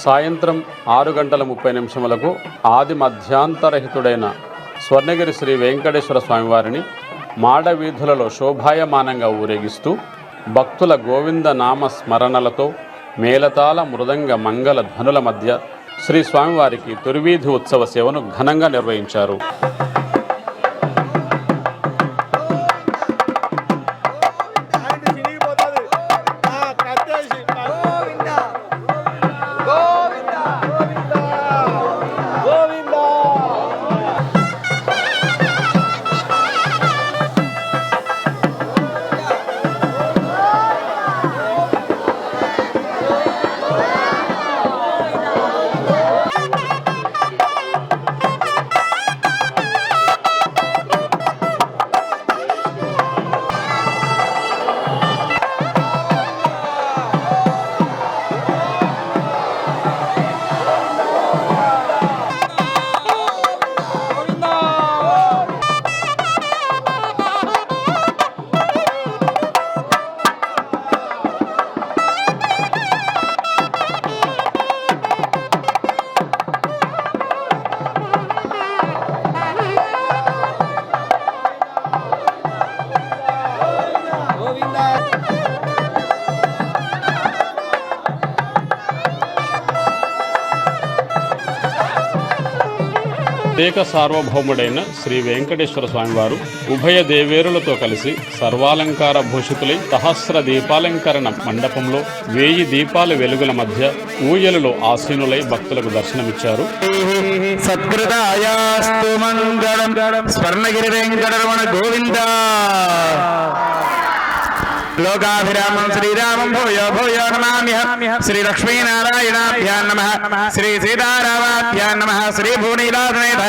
సాయంత్రం 6:30 ఆది మధ్యాంతరహితుడైన స్వర్ణగిరి శ్రీ వెంకటేశ్వర స్వామివారిని మాడవీధులలో శోభాయమానంగా ఊరేగిస్తూ భక్తుల గోవింద నామ స్మరణలతో మేళతాళ మృదంగ మంగళ ధ్వనుల మధ్య శ్రీ స్వామివారికి తొలివీధి ఉత్సవ సేవను ఘనంగా నిర్వహించారు. ప్రత్యేక సార్వభౌముడైన శ్రీ వెంకటేశ్వర స్వామివారు ఉభయ దేవేరులతో కలిసి సర్వాలంకార భూషితులై సహస్ర దీపాలంకరణ మండపంలో 1000 దీపాల వెలుగుల మధ్య ఊయలలో ఆసీనులై భక్తులకు దర్శనమిచ్చారు. సత్కృతాయాస్తు మంగళం స్వర్ణగిరి వెంకటరమణ గోవింద. లోకాభిరామం శ్రీరామం భూయో భూయో నమామ్యః. శ్రీ లక్ష్మీనారాయణాభ్యాం నమః. శ్రీ సీతారామాభ్యాం నమః. శ్రీ భూనీలాసనేత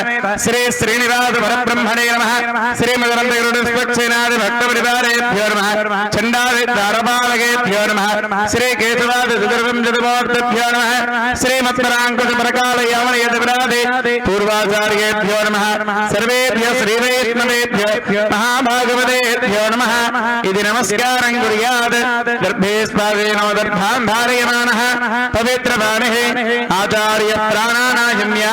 శ్రీ శ్రీనివాస పరబ్రహ్మణే నమః. శ్రీ మధురంతరుడిస్పక్షేనాది భక్తపరివారేభ్యో నమః. చండాది దారపాలకేభ్యో నమః. శ్రీ కేశవాది సుదర్వంజతమూర్తిభ్యో నమః. శ్రీమత్పరాంకుశ పరకాలయామనయతవిరాదే పూర్వాచార్యేభ్యో నమః. సర్వేభ్యో శ్రీవైష్ణవేభ్యో మహాభాగవతేభ్యో నమః. ఇది నమస్కారం గర్భే స్పాదేనో దర్భాం ధారయమానః పవిత్రవాణిః ఆచార్య ప్రాణానాయమ్యా.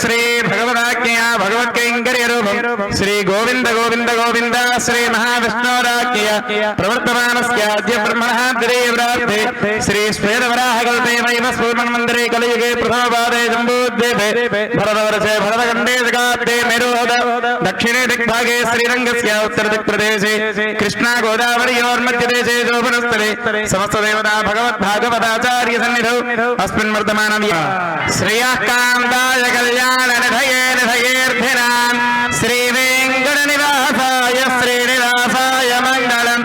శ్రీ భగవదాజ్ఞయా భగవత్కైంకర్యరూపం శ్రీ గోవింద గోవింద గోవింద శ్రీ మహావిష్ణోరాజ్ఞయ ప్రవర్తమానస్యాద్య బ్రహ్మణః దిరేవ్రార్థే శ్రీ శ్వేతవరాహకల్పే వైవ స్ఫూర్ణమందిరే కలియుగే ప్రథమపాదే జంబూద్వీపే భరతవర్షే భరతఖండే జగాద్దే మేరోద దక్షిణే దిగ్భాగే శ్రీరంగస్య ఉత్తరదిక్ప్రదేశే కృష్ణా గోదావరియోర్మధ్యదేశే శోభనస్థలే సమస్తదేవతా భగవద్భాగవతాచార్య సన్నిధౌ అస్మిన్ వర్తమానం శ్రేయః కాంతాయ కళ్యాణ నిధయే నిధయేర్థినాం శ్రీ వెంకట నివాసాయ శ్రీనివాసాయ మంగళం.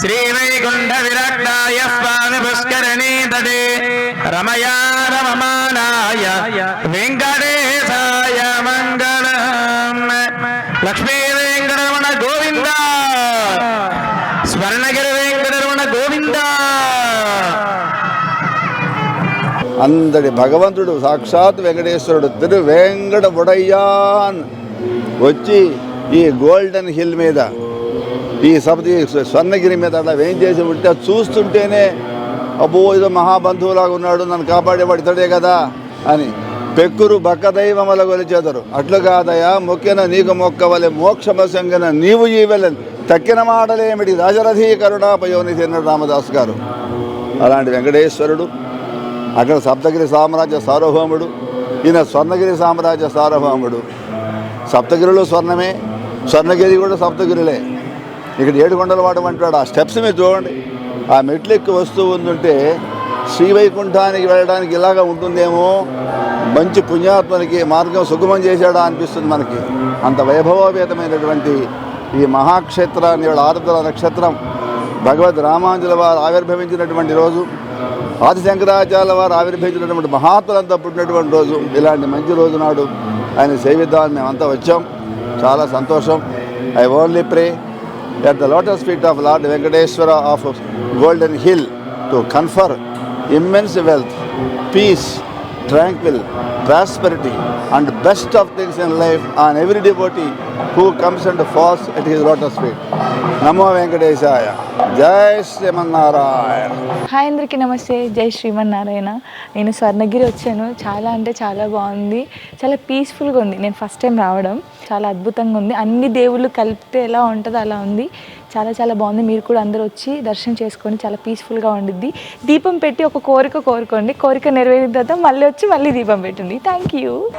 శ్రీ వైకుంఠ విరక్తాయ స్వామి పుష్కరిణీ తటే రమయా రమమానాయ వెంకటేశాయ మంగళం. లక్ష్మీ వెంకటరమణ గోవింద. స్వర్ణగిరి వెంకటరమణ గోవింద. అందరి భగవంతుడు సాక్షాత్ వెంకటేశ్వరుడు తిరువేంకట ఉడయ్యాన్ వచ్చి ఈ గోల్డెన్ హిల్ మీద ఈ సపతి స్వర్ణగిరి మీద అట్లా వేం చేసి ఉంటే చూస్తుంటేనే అబ్బో ఏదో మహాబంధువులాగా ఉన్నాడు, నన్ను కాపాడేవాడు ఇతడే కదా అని పెక్కురు బక్కదైవముల గొలిచేదరు. అట్లు కాదయా మొక్కిన నీకు మొక్కవలె మోక్షమసంగన నీవు ఈ వెళ్ళని తక్కిన మాటలేమిటి రాజరథీకరుణాపయోని తిన్నాడు రామదాస్ గారు. అలాంటి వెంకటేశ్వరుడు అక్కడ సప్తగిరి సామ్రాజ్య సార్వభౌముడు, ఈయన స్వర్ణగిరి సామ్రాజ్య సార్వభౌముడు. సప్తగిరిలో స్వర్ణమే, స్వర్ణగిరి కూడా సప్తగిరిలే. ఇక్కడ 7 కొండల వాడు అంటాడు. ఆ స్టెప్స్ మీద చూడండి, ఆ మెట్లెక్కి వస్తూ ఉంటుంటే శ్రీవైకుంఠానికి వెళ్ళడానికి ఇలాగా ఉంటుందేమో, మంచి పుణ్యాత్మనికి మార్గం సుగమం చేశాడా అనిపిస్తుంది మనకి. అంత వైభవోపేతమైనటువంటి ఈ మహాక్షేత్రాన్ని ఆరుద్ర నక్షత్రం భగవద్ రామానుజుల వారు ఆవిర్భవించినటువంటి రోజు, ఆదిశంకరాచార్యుల వారు ఆవిర్భవించినటువంటి మహాత్ములంతా పుట్టినటువంటి రోజు. ఇలాంటి మంచి రోజు నాడు ఆయన సేవిద్దామని మేమంతా వచ్చాం. చాలా సంతోషం. I only pray at the lotus feet of Lord Venkateshwara of Golden Hill to confer immense wealth, peace, tranquil, prosperity, and best of things in life on every devotee who comes and falls at his lotus feet. Namo Venkatesaya. Jai Srimanarayana. Hi అందరికీ నమస్తే, జై శ్రీమన్నారాయణ. నేను స్వర్ణగిరి వచ్చాను. చాలా అంటే చాలా బాగుంది, చాలా పీస్ఫుల్గా ఉంది. నేను ఫస్ట్ టైం రావడం, చాలా అద్భుతంగా ఉంది. అన్ని దేవుళ్ళు కలిపితే ఎలా ఉంటుందో అలా ఉంది. చాలా చాలా బాగుంది. మీరు కూడా అందరూ వచ్చి దర్శనం చేసుకొని చాలా పీస్ఫుల్గా ఉండిద్ది. దీపం పెట్టి ఒక కోరిక కోరుకోండి. కోరిక నెరవేరిన తర్వాత మళ్ళీ వచ్చి మళ్ళీ దీపం పెట్టండి. Thank you.